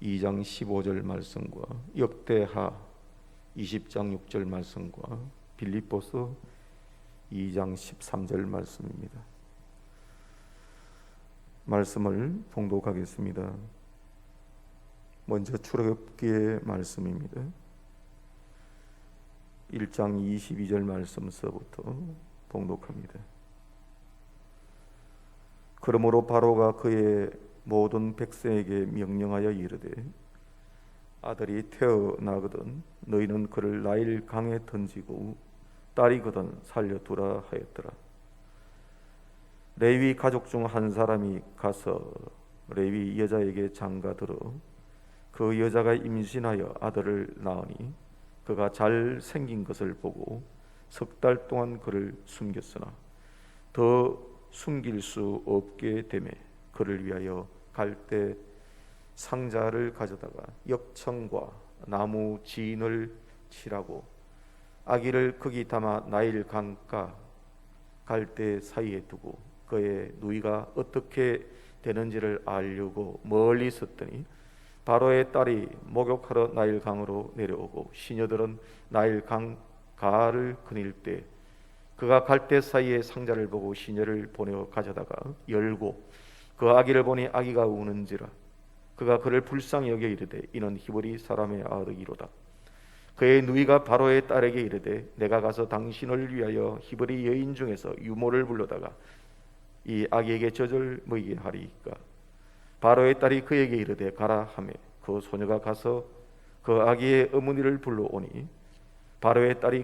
2장 15절 말씀과 역대하 20장 6절 말씀과 빌립보서 2장 13절 말씀입니다. 말씀을 봉독하겠습니다. 먼저 출애굽기의 말씀입니다. 1장 22절 말씀서부터 봉독합니다. 그러므로 바로가 그의 모든 백성에게 명령하여 이르되 아들이 태어나거든 너희는 그를 나일 강에 던지고 딸이거든 살려두라 하였더라. 레위 가족 중 한 사람이 가서 레위 여자에게 장가들어 그 여자가 임신하여 아들을 낳으니 그가 잘 생긴 것을 보고 석 달 동안 그를 숨겼으나 더 숨길 수 없게 되매 그를 위하여 갈대 상자를 가져다가 역청과 나무 진을 칠하고 아기를 거기 담아 나일 강가 갈대 사이에 두고 그의 누이가 어떻게 되는지를 알려고 멀리 있었더니 바로의 딸이 목욕하러 나일 강으로 내려오고 시녀들은 나일 강 가를 거닐 때 그가 갈대 사이에 상자를 보고 시녀를 보내어 가져다가 열고 그 아기를 보니 아기가 우는지라 그가 그를 불쌍히 여겨 이르되 이는 히브리 사람의 아들이로다. 그의 누이가 바로의 딸에게 이르되 내가 가서 당신을 위하여 히브리 여인 중에서 유모를 불러다가 이 아기에게 젖을 먹이게 하리이까. 바로의 딸이 그에게 이르되 가라 하매 그 소녀가 가서 그 아기의 어머니를 불러오니 바로의 딸이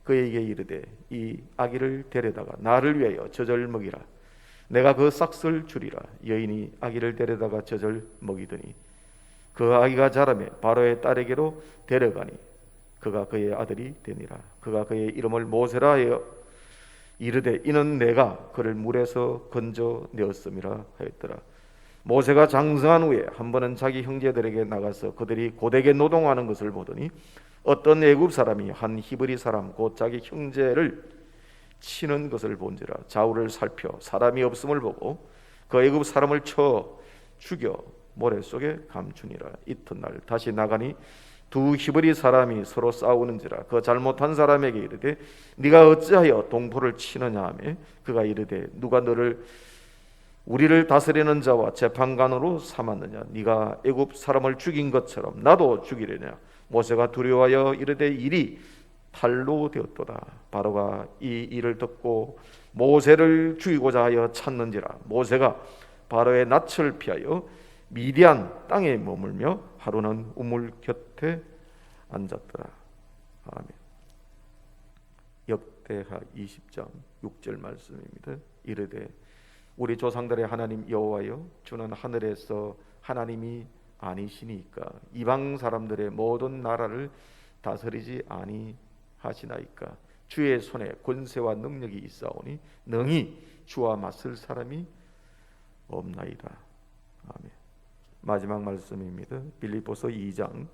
그에게 이르되 이 아기를 데려다가 나를 위하여 젖을 먹이라. 내가 그 싹을 주리라. 여인이 아기를 데려다가 젖을 먹이더니 그 아기가 자라매 바로의 딸에게로 데려가니 그가 그의 아들이 되니라. 그가 그의 이름을 모세라 하여 이르되 이는 내가 그를 물에서 건져내었음이라 하였더라. 모세가 장성한 후에 한 번은 자기 형제들에게 나가서 그들이 고되게 노동하는 것을 보더니 어떤 애굽 사람이 한 히브리 사람 곧 자기 형제를 치는 것을 본지라. 좌우를 살펴 사람이 없음을 보고 그 애굽 사람을 쳐 죽여 모래 속에 감추니라. 이튿날 다시 나가니 두 히브리 사람이 서로 싸우는지라. 그 잘못한 사람에게 이르되 네가 어찌하여 동포를 치느냐 하매 그가 이르되 누가 너를 우리를 다스리는 자와 재판관으로 삼았느냐. 네가 애굽 사람을 죽인 것처럼 나도 죽이려냐. 모세가 두려워하여 이르되 일이 탈로 되었도다. 바로가 이 일을 듣고 모세를 죽이고자 하여 찾는지라. 모세가 바로의 낯을 피하여 미디안 땅에 머물며 하루는 우물 곁에 앉았더라. 아멘. 역대하 20장 6절 말씀입니다. 이르되 우리 조상들의 하나님 여호와여 주는 하늘에서 하나님이 아니시니까 이방 사람들의 모든 나라를 다스리지 아니하시나이까. 주의 손에 권세와 능력이 있사오니 능히 주와 맞설 사람이 없나이다. 아멘. 마지막 말씀입니다. 빌립보서 2장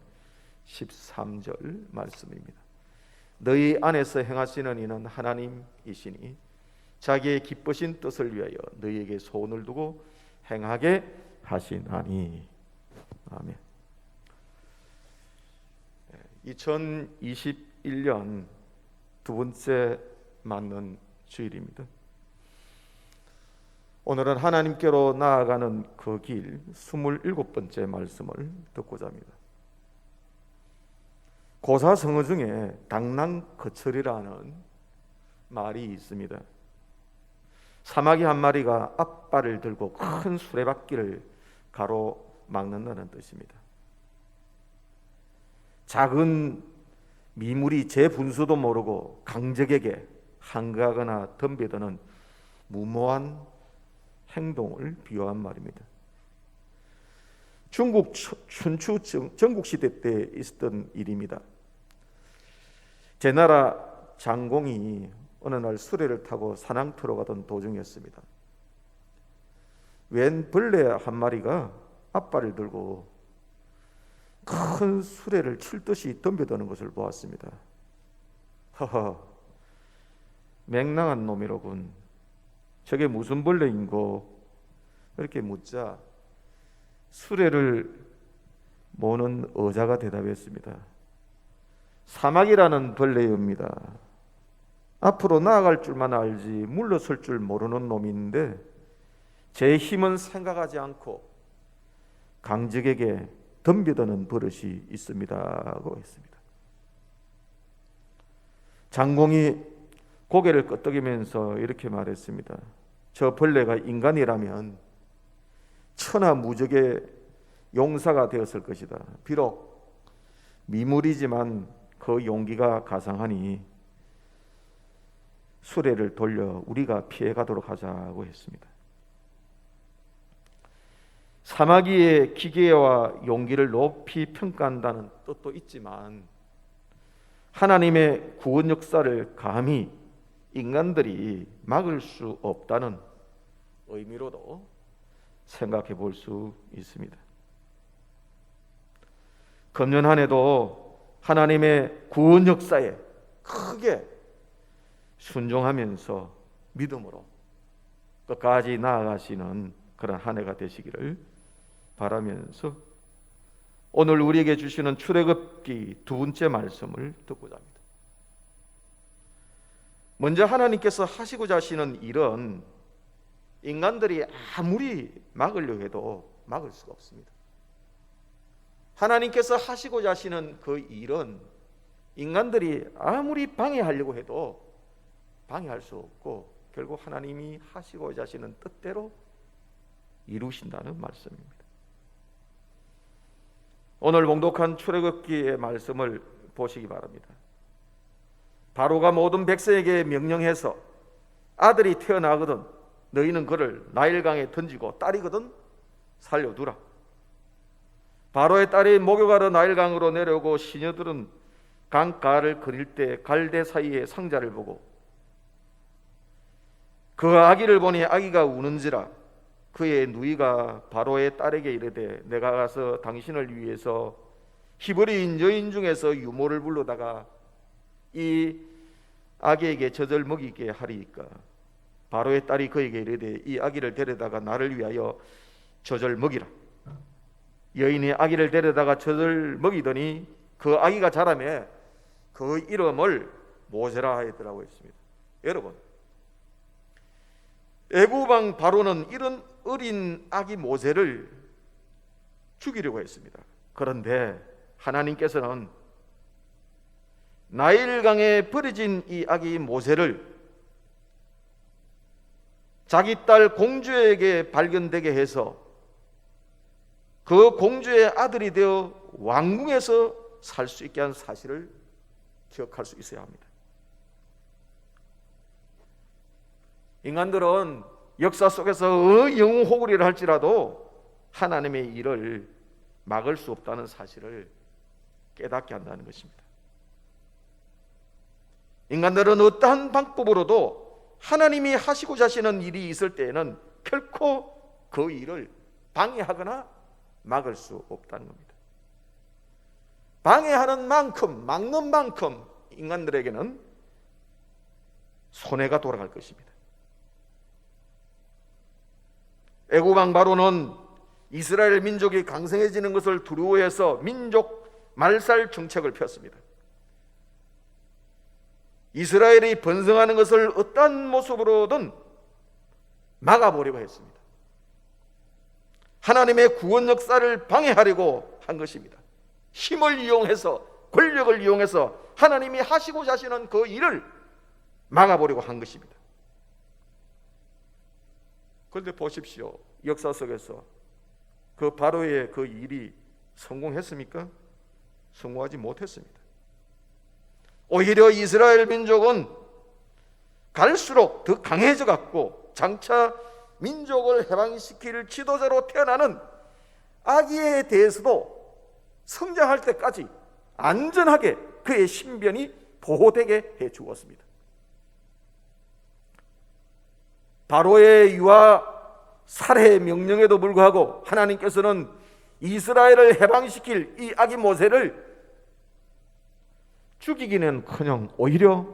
13절 말씀입니다. 너희 안에서 행하시는 이는 하나님이시니 자기의 기쁘신 뜻을 위하여 너희에게 소원을 두고 행하게 하시나니. 아멘. 2021년 두 번째 맞는 주일입니다. 오늘은 하나님께로 나아가는 그 길 27번째 말씀을 듣고자 합니다. 고사성어 중에 당랑거철이라는 말이 있습니다. 사마귀 한 마리가 앞발을 들고 큰 수레바퀴를 가로막는다는 뜻입니다. 작은 미물이 제 분수도 모르고 강적에게 항거하거나 덤비드는 무모한 행동을 비유한 말입니다. 중국 춘추 전국시대 때 있었던 일입니다. 제나라 장공이 어느 날 수레를 타고 사냥터로 가던 도중이었습니다. 웬 벌레 한 마리가 앞발을 들고 큰 수레를 칠듯이 덤벼드는 것을 보았습니다. 허허, 맹랑한 놈이로군. 저게 무슨 벌레인고? 이렇게 묻자 수레를 모는 어자가 대답했습니다. 사막이라는 벌레입니다. 앞으로 나아갈 줄만 알지 물러설 줄 모르는 놈인데 제 힘은 생각하지 않고 강적에게 덤벼드는 버릇이 있습니다고 했습니다. 장공이 고개를 끄덕이면서 이렇게 말했습니다. 저 벌레가 인간이라면 천하무적의 용사가 되었을 것이다. 비록 미물이지만 그 용기가 가상하니 수레를 돌려 우리가 피해가도록 하자고 했습니다. 사마귀의 기계와 용기를 높이 평가한다는 뜻도 있지만 하나님의 구원 역사를 감히 인간들이 막을 수 없다는 의미로도 생각해 볼 수 있습니다. 금년 한 해도 하나님의 구원 역사에 크게 순종하면서 믿음으로 끝까지 나아가시는 그런 한 해가 되시기를 바라면서 오늘 우리에게 주시는 출애굽기 두 번째 말씀을 듣고자 합니다. 먼저 하나님께서 하시고자 하시는 일은 인간들이 아무리 막으려 해도 막을 수가 없습니다. 하나님께서 하시고자 하시는 그 일은 인간들이 아무리 방해하려고 해도 방해할 수 없고 결국 하나님이 하시고자 하시는 뜻대로 이루신다는 말씀입니다. 오늘 봉독한 출애굽기의 말씀을 보시기 바랍니다. 바로가 모든 백성에게 명령해서 아들이 태어나거든 너희는 그를 나일강에 던지고 딸이거든 살려두라. 바로의 딸이 목욕하러 나일강으로 내려오고 시녀들은 강가를 거닐 때 갈대 사이에 상자를 보고 그 아기를 보니 아기가 우는지라. 그의 누이가 바로의 딸에게 이르되 내가 가서 당신을 위해서 히브리인 여인 중에서 유모를 불러다가 이 아기에게 젖을 먹이게 하리이까. 바로의 딸이 그에게 이르되 이 아기를 데려다가 나를 위하여 젖을 먹이라. 여인이 아기를 데려다가 젖을 먹이더니 그 아기가 자라매 그 이름을 모세라 하였더라고 했습니다. 여러분, 애굽 왕 바로는 이런 어린 아기 모세를 죽이려고 했습니다. 그런데 하나님께서는 나일강에 버려진 이 아기 모세를 자기 딸 공주에게 발견되게 해서 그 공주의 아들이 되어 왕궁에서 살 수 있게 한 사실을 기억할 수 있어야 합니다. 인간들은 역사 속에서 영웅호구리를 할지라도 하나님의 일을 막을 수 없다는 사실을 깨닫게 한다는 것입니다. 인간들은 어떠한 방법으로도 하나님이 하시고자 하시는 일이 있을 때에는 결코 그 일을 방해하거나 막을 수 없다는 겁니다. 방해하는 만큼, 막는 만큼 인간들에게는 손해가 돌아갈 것입니다. 애굽 왕 바로는 이스라엘 민족이 강성해지는 것을 두려워해서 민족 말살 정책을 폈습니다. 이스라엘이 번성하는 것을 어떠한 모습으로든 막아보려고 했습니다. 하나님의 구원 역사를 방해하려고 한 것입니다. 힘을 이용해서, 권력을 이용해서 하나님이 하시고자 하시는 그 일을 막아보려고 한 것입니다. 그런데 보십시오. 역사 속에서 그 바로의 그 일이 성공했습니까? 성공하지 못했습니다. 오히려 이스라엘 민족은 갈수록 더 강해져 갔고 장차 민족을 해방시킬 지도자로 태어나는 아기에 대해서도 성장할 때까지 안전하게 그의 신변이 보호되게 해 주었습니다. 바로의 유아 살해 명령에도 불구하고 하나님께서는 이스라엘을 해방시킬 이 아기 모세를 죽이기는커녕 오히려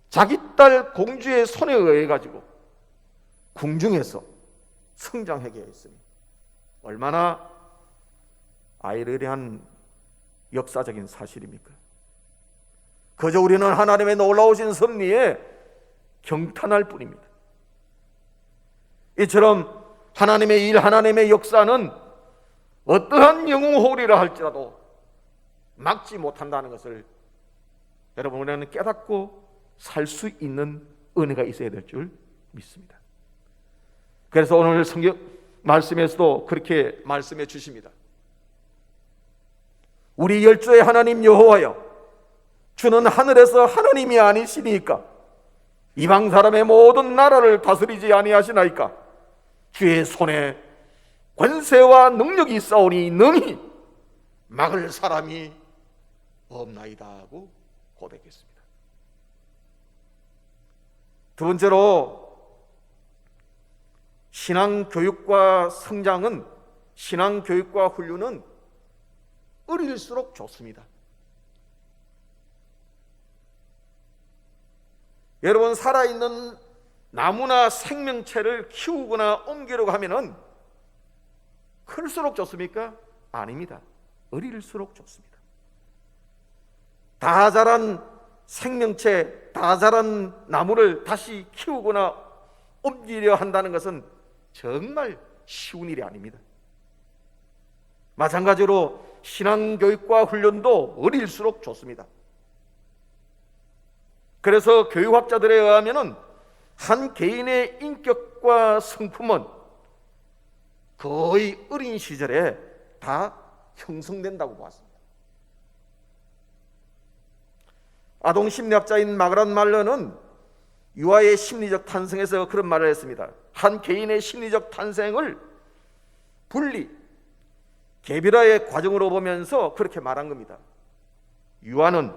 자기 딸 공주의 손에 의해 가지고 궁중에서 성장하게 했으니 얼마나 아이러니한 역사적인 사실입니까? 그저 우리는 하나님의 놀라우신 섭리에 경탄할 뿐입니다. 이처럼 하나님의 일, 하나님의 역사는 어떠한 영웅호리라 할지라도 막지 못한다는 것을 여러분 우리는 깨닫고 살 수 있는 은혜가 있어야 될 줄 믿습니다. 그래서 오늘 성경 말씀에서도 그렇게 말씀해 주십니다. 우리 열조의 하나님 여호와여, 주는 하늘에서 하나님이 아니시니까 이방 사람의 모든 나라를 다스리지 아니하시나이까? 주의 손에 권세와 능력이 있사오니 능히 막을 사람이 없나이다 하고 고백했습니다. 두 번째로, 신앙교육과 성장은, 신앙교육과 훈련은 어릴수록 좋습니다. 여러분, 살아있는 나무나 생명체를 키우거나 옮기려고 하면은 클수록 좋습니까? 아닙니다. 어릴수록 좋습니다. 다 자란 생명체, 다 자란 나무를 다시 키우거나 옮기려 한다는 것은 정말 쉬운 일이 아닙니다. 마찬가지로 신앙교육과 훈련도 어릴수록 좋습니다. 그래서 교육학자들에 의하면은 한 개인의 인격과 성품은 거의 어린 시절에 다 형성된다고 보았습니다. 아동 심리학자인 마그란 말러는 유아의 심리적 탄생에서 그런 말을 했습니다. 한 개인의 심리적 탄생을 분리, 개별화의 과정으로 보면서 그렇게 말한 겁니다. 유아는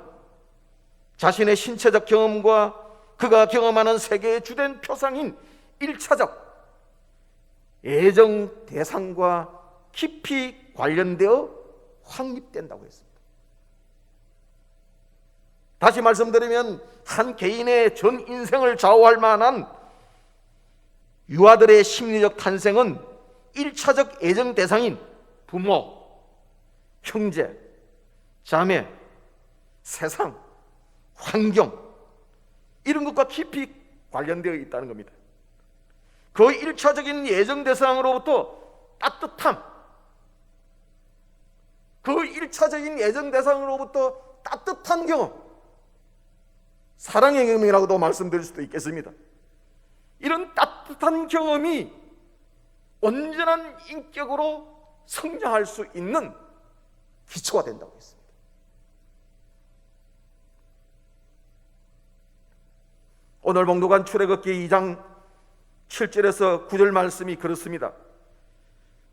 자신의 신체적 경험과 그가 경험하는 세계의 주된 표상인 1차적 애정 대상과 깊이 관련되어 확립된다고 했습니다. 다시 말씀드리면 한 개인의 전 인생을 좌우할 만한 유아들의 심리적 탄생은 1차적 애정 대상인 부모, 형제, 자매, 세상, 환경, 이런 것과 깊이 관련되어 있다는 겁니다. 그 1차적인 애정 대상으로부터 따뜻함, 그 1차적인 애정 대상으로부터 따뜻한 경험, 사랑의 경험이라고도 말씀드릴 수도 있겠습니다. 이런 따뜻한 경험이 온전한 인격으로 성장할 수 있는 기초가 된다고 했습니다. 오늘 봉독한 출애굽기 2장 7절에서 9절 말씀이 그렇습니다.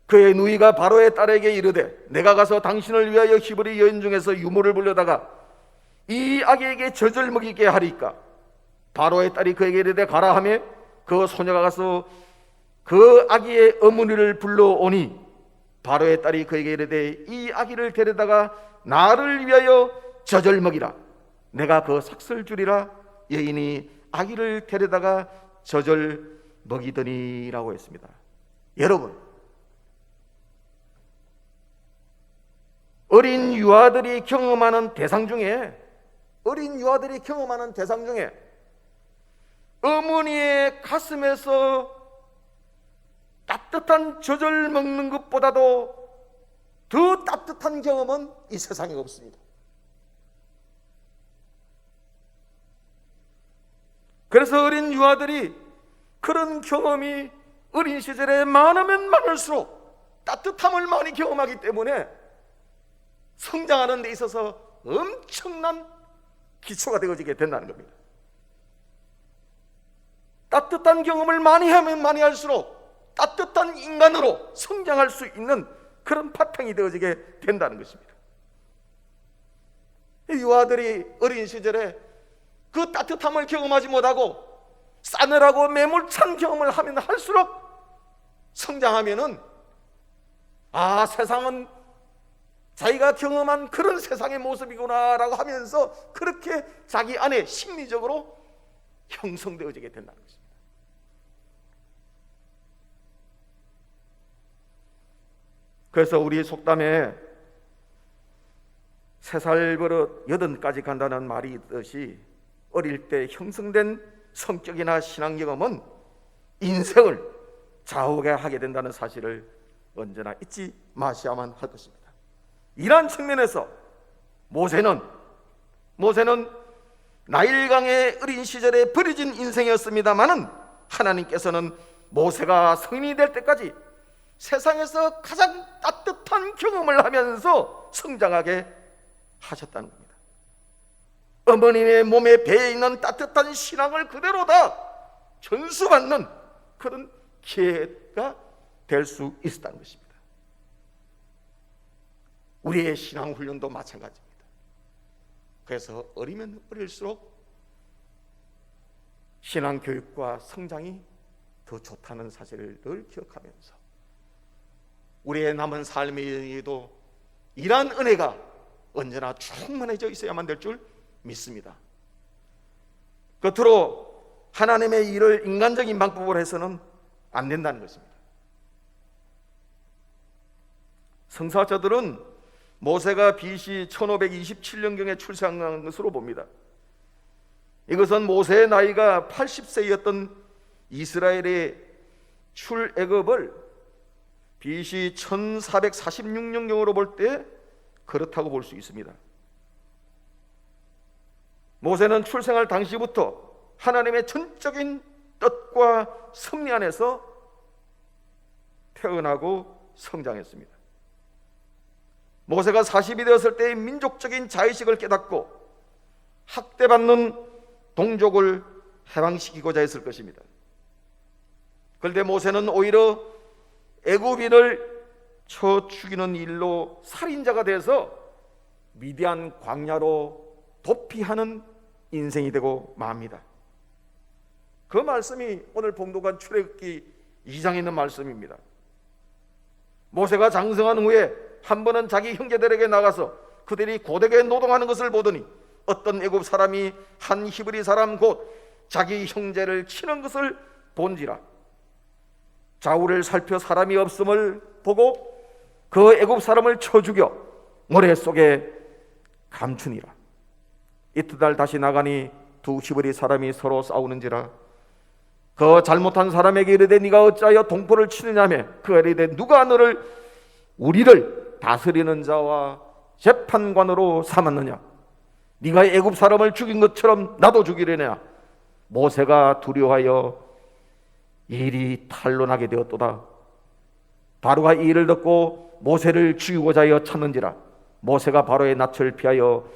그의 누이가 바로의 딸에게 이르되 내가 가서 당신을 위하여 히브리 여인 중에서 유모를 불려다가 이 아기에게 젖을 먹이게 하리까? 바로의 딸이 그에게 이르되 가라 하며 그 소녀가 가서 그 아기의 어머니를 불러오니 바로의 딸이 그에게 이르되 이 아기를 데려다가 나를 위하여 젖을 먹이라. 내가 그 삭슬 주리라. 여인이 아기를 데려다가 젖을 먹이더니라고 했습니다. 여러분, 어린 유아들이 경험하는 대상 중에 어머니의 가슴에서 따뜻한 젖을 먹는 것보다도 더 따뜻한 경험은 이 세상에 없습니다. 그래서 어린 유아들이 그런 경험이 어린 시절에 많으면 많을수록 따뜻함을 많이 경험하기 때문에 성장하는 데 있어서 엄청난 기초가 되어지게 된다는 겁니다. 따뜻한 경험을 많이 하면 많이 할수록 따뜻한 인간으로 성장할 수 있는 그런 바탕이 되어지게 된다는 것입니다. 유아들이 어린 시절에 그 따뜻함을 경험하지 못하고 싸늘하고 매몰찬 경험을 하면 할수록 성장하면은 세상은 자기가 경험한 그런 세상의 모습이구나 라고 하면서 그렇게 자기 안에 심리적으로 형성되어지게 된다는 것입니다. 그래서 우리 속담에 3살 버릇 8까지 간다는 말이 있듯이 어릴 때 형성된 성격이나 신앙 경험은 인생을 좌우하게 하게 된다는 사실을 언제나 잊지 마셔야만 할 것입니다. 이러한 측면에서 모세는 나일강의 어린 시절에 버려진 인생이었습니다마는 하나님께서는 모세가 성인이 될 때까지 세상에서 가장 따뜻한 경험을 하면서 성장하게 하셨다는 겁니다. 어머님의 몸에 배에 있는 따뜻한 신앙을 그대로 다 전수받는 그런 기회가 될 수 있었다는 것입니다. 우리의 신앙 훈련도 마찬가지입니다. 그래서 어리면 어릴수록 신앙 교육과 성장이 더 좋다는 사실을 늘 기억하면서 우리의 남은 삶에도 이러한 은혜가 언제나 충만해져 있어야만 될 줄 믿습니다. 겉으로 하나님의 일을 인간적인 방법으로 해서는 안 된다는 것입니다. 성사학자들은 모세가 BC 1527년경에 출생한 것으로 봅니다. 이것은 모세의 나이가 80세였던 이스라엘의 출애굽을 BC 1446년경으로 볼 때 그렇다고 볼 수 있습니다. 모세는 출생할 당시부터 하나님의 전적인 뜻과 섭리 안에서 태어나고 성장했습니다. 모세가 40이 되었을 때의 민족적인 자의식을 깨닫고 학대받는 동족을 해방시키고자 했을 것입니다. 그런데 모세는 오히려 애굽인을 쳐 죽이는 일로 살인자가 돼서 미디안 광야로 도피하는 인생이 되고 맙니다. 그 말씀이 오늘 봉독한 출애굽기 2장에 있는 말씀입니다. 모세가 장성한 후에 한 번은 자기 형제들에게 나가서 그들이 고되게 노동하는 것을 보더니 어떤 애굽 사람이 한 히브리 사람 곧 자기 형제를 치는 것을 본지라. 좌우를 살펴 사람이 없음을 보고 그 애굽 사람을 쳐 죽여 모래 속에 감추니라. 이튿날 다시 나가니 두 히브리 사람이 서로 싸우는지라. 그 잘못한 사람에게 이르되 네가 어찌하여 동포를 치느냐며 그가 이르되 누가 너를 우리를 다스리는 자와 재판관으로 삼았느냐. 네가 애굽 사람을 죽인 것처럼 나도 죽이려냐. 모세가 두려워하여 일이 탄로나게 되었도다. 바로가 이 일을 듣고 모세를 죽이고자 하여 찾는지라. 모세가 바로의 낯을 피하여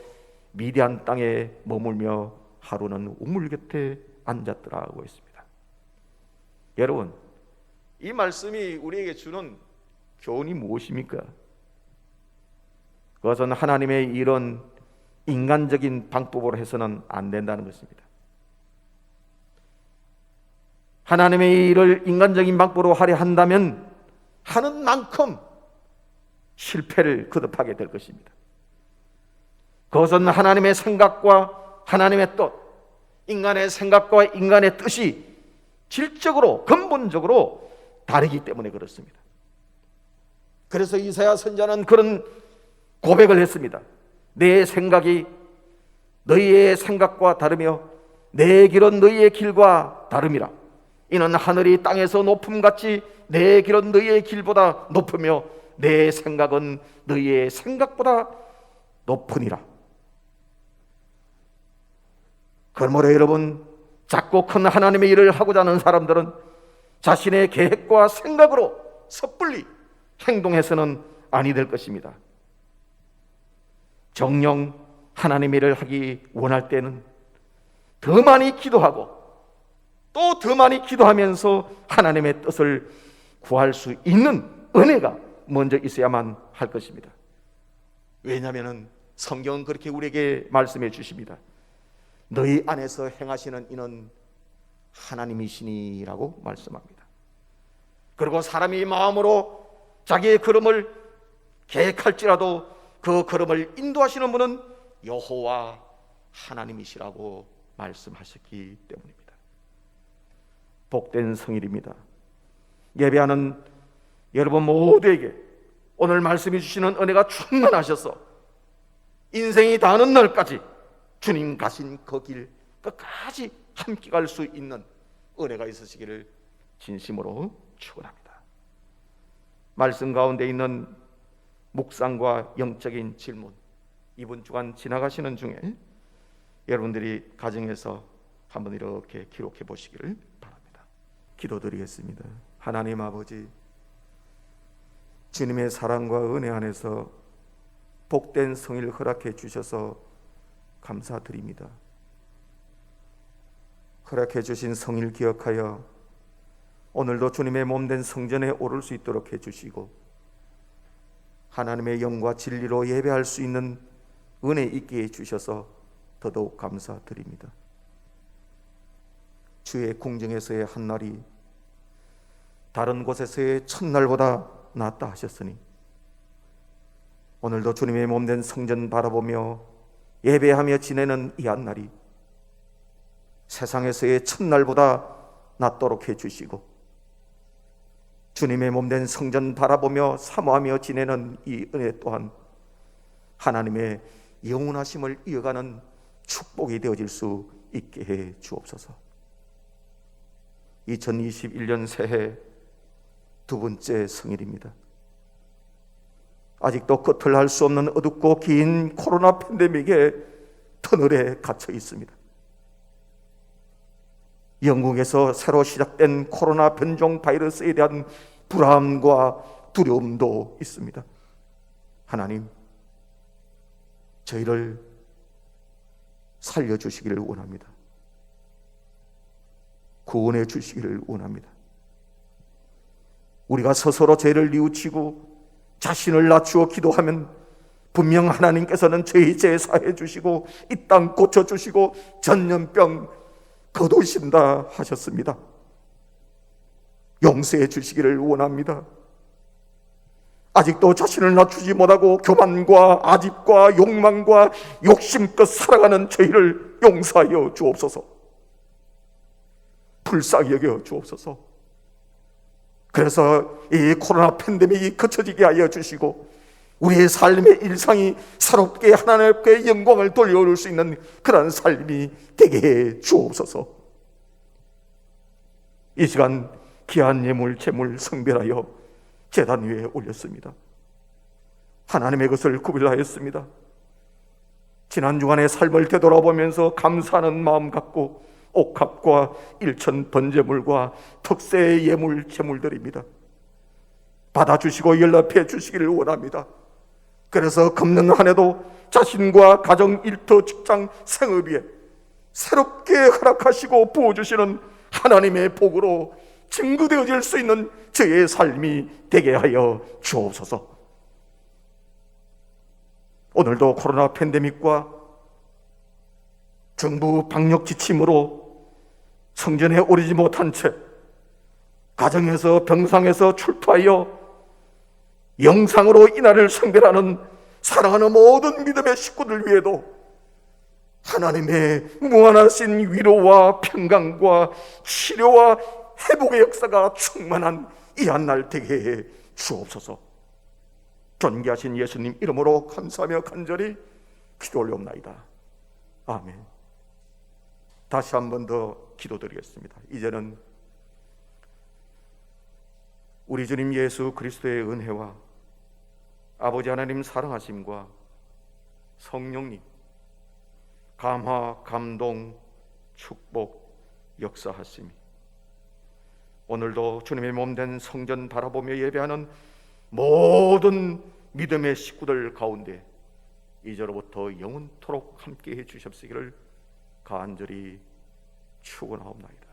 미디안 땅에 머물며 하루는 우물 곁에 앉았더라고 했습니다. 여러분, 이 말씀이 우리에게 주는 교훈이 무엇입니까? 그것은 하나님의 일은 인간적인 방법으로 해서는 안 된다는 것입니다. 하나님의 일을 인간적인 방법으로 하려 한다면 하는 만큼 실패를 거듭하게 될 것입니다. 그것은 하나님의 생각과 하나님의 뜻, 인간의 생각과 인간의 뜻이 질적으로 근본적으로 다르기 때문에 그렇습니다. 그래서 이사야 선지자는 그런 고백을 했습니다. 내 생각이 너희의 생각과 다르며 내 길은 너희의 길과 다름이라. 이는 하늘이 땅에서 높음같이 내 길은 너희의 길보다 높으며 내 생각은 너희의 생각보다 높으니라. 그러므로 여러분, 작고 큰 하나님의 일을 하고자 하는 사람들은 자신의 계획과 생각으로 섣불리 행동해서는 아니 될 것입니다. 정녕 하나님의 일을 하기 원할 때는 더 많이 기도하고 또 더 많이 기도하면서 하나님의 뜻을 구할 수 있는 은혜가 먼저 있어야만 할 것입니다. 왜냐하면 성경은 그렇게 우리에게 말씀해 주십니다. 너희 안에서 행하시는 이는 하나님이시니라고 말씀합니다. 그리고 사람이 마음으로 자기의 걸음을 계획할지라도 그 걸음을 인도하시는 분은 여호와 하나님이시라고 말씀하셨기 때문입니다. 복된 성일입니다. 예배하는 여러분 모두에게 오늘 말씀해 주시는 은혜가 충만하셔서 인생이 다하는 날까지 주님 가신 그 길 끝까지 함께 갈 수 있는 은혜가 있으시기를 진심으로 축원합니다. 말씀 가운데 있는 묵상과 영적인 질문, 이번 주간 지나가시는 중에 여러분들이 가정에서 한번 이렇게 기록해 보시기를 바랍니다. 기도드리겠습니다. 하나님 아버지, 주님의 사랑과 은혜 안에서 복된 성일 허락해 주셔서 감사드립니다. 허락해 주신 성일 기억하여 오늘도 주님의 몸된 성전에 오를 수 있도록 해주시고 하나님의 영과 진리로 예배할 수 있는 은혜 있게 해주셔서 더더욱 감사드립니다. 주의 궁정에서의 한 날이 다른 곳에서의 첫날보다 낫다 하셨으니 오늘도 주님의 몸된 성전 바라보며 예배하며 지내는 이 한 날이 세상에서의 첫날보다 낫도록 해주시고 주님의 몸된 성전 바라보며 사모하며 지내는 이 은혜 또한 하나님의 영원하심을 이어가는 축복이 되어질 수 있게 해 주옵소서. 2021년 새해 두 번째 성일입니다. 아직도 끝을 알 수 없는 어둡고 긴 코로나 팬데믹의 터널에 갇혀 있습니다. 영국에서 새로 시작된 코로나 변종 바이러스에 대한 불안과 두려움도 있습니다. 하나님, 저희를 살려주시기를 원합니다. 구원해 주시기를 원합니다. 우리가 스스로 죄를 뉘우치고 자신을 낮추어 기도하면 분명 하나님께서는 저희 죄 사해 주시고 이 땅 고쳐주시고 전염병 거두신다 하셨습니다. 용서해 주시기를 원합니다. 아직도 자신을 낮추지 못하고 교만과 아집과 욕망과 욕심껏 살아가는 저희를 용서하여 주옵소서. 불쌍히 여겨 주옵소서. 그래서 이 코로나 팬데믹이 그쳐지게 하여 주시고 우리의 삶의 일상이 새롭게 하나님께 영광을 돌려올 수 있는 그런 삶이 되게 해 주옵소서. 이 시간 귀한 예물 제물 성별하여 제단 위에 올렸습니다. 하나님의 것을 구별하였습니다. 지난 주간의 삶을 되돌아보면서 감사하는 마음 갖고 옥합과 일천 번제물과 특세의 예물 제물들입니다. 받아주시고 연락해 주시기를 원합니다. 그래서 금년 한 해도 자신과 가정, 일터, 직장, 생업에 새롭게 허락하시고 부어주시는 하나님의 복으로 증거되어질 수 있는 저의 삶이 되게 하여 주옵소서. 오늘도 코로나 팬데믹과 정부 방역 지침으로 성전에 오르지 못한 채 가정에서 병상에서 출두하여 영상으로 이날을 성별하는 사랑하는 모든 믿음의 식구들 위에도 하나님의 무한하신 위로와 평강과 치료와 회복의 역사가 충만한 이 한 날 되게 해 주옵소서. 존귀하신 예수님 이름으로 감사하며 간절히 기도 올려옵나이다. 아멘. 다시 한 번 더 기도드리겠습니다. 이제는 우리 주님 예수 그리스도의 은혜와 아버지 하나님 사랑하심과 성령님 감화, 감동, 축복, 역사하심이 오늘도 주님의 몸된 성전 바라보며 예배하는 모든 믿음의 식구들 가운데 이제로부터 영원토록 함께해 주셨으기를 간절히 축원하옵나이다.